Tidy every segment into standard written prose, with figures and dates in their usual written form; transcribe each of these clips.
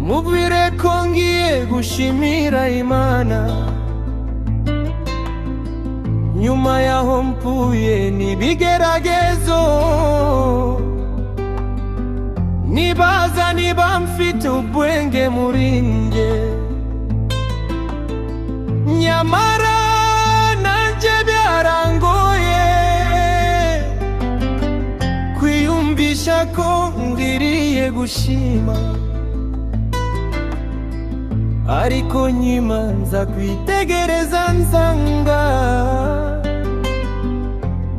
mubwire ko ngiye gushimira Imana nyuma yaho mpuye n'ibigeragezo. Nibaza niba mfite ubwenge muri nge, nyamara nanje byarangoye kwiyumvisha ko ngiriye gushima. Ariko nyuma nza kwitegereza nsanga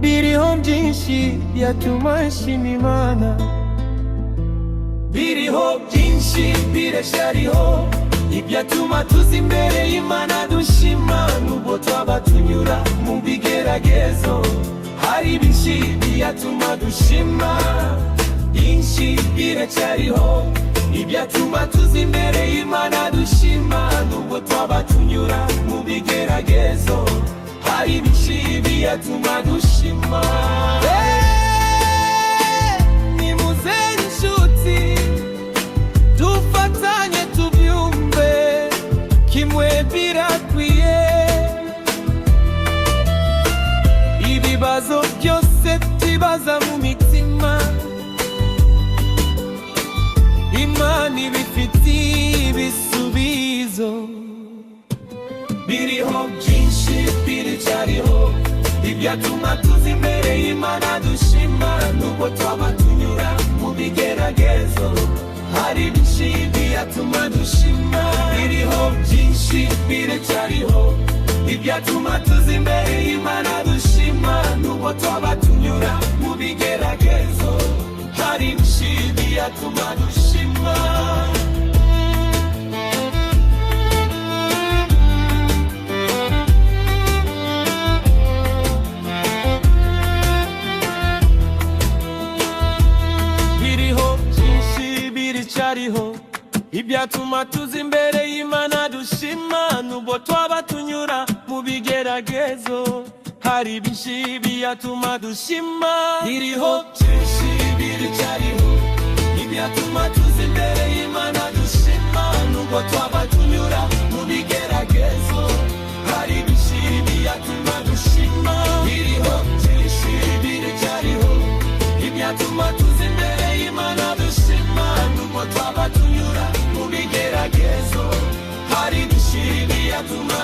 biriho byinshi byatuma nshima Imana. Biriho byinshi birashariho ibyatuma tuza imbere y'Imana dushima. Nubwo twaba tunyura mu bigeragezo, hari byinshi byatuma dushima. Byinshi biracyariho ibyatuma tuza imbere y'Imana dushima. Nubwo twaba tunyura mu bigeragezo, hari byinshi byatuma dushima. Nimuze inshuti dufatanye tubyumve kimwe birakwiye. Ibibazo byose tubaza mu mitima, Imana ibifitiye ibisubizo. Biriho byinshi biracyariho ibyatuma tuza imbere y'Imana dushima. Nubwo twaba tunyura mu bigeragezo, hari byinshi byatuma dushima. Biriho byinshi biracyariho ibyatuma tuza imbere y'Imana dushima. Nubwo twaba tunyura mu bigeragezo, hari byinshi byatuma dushima. Biriho byinshi biracyariho ibyatuma tuza imbere y'Imana dushima. Nubwo twaba tunyura mu bigeragezo, hari byinshi byatuma dushima. Biriho byinshi biracyariho ibyatuma tuza imbere y'Imana dushima. Nubwo twaba tunyura mu bigeragezo, hari byinshi byatuma dushima. Biriho byinshi biracyariho ibyatuma tuza imbere y'Imana dushima. Nubwo twaba tunyura mu bigeragezo, hari byinshi byatuma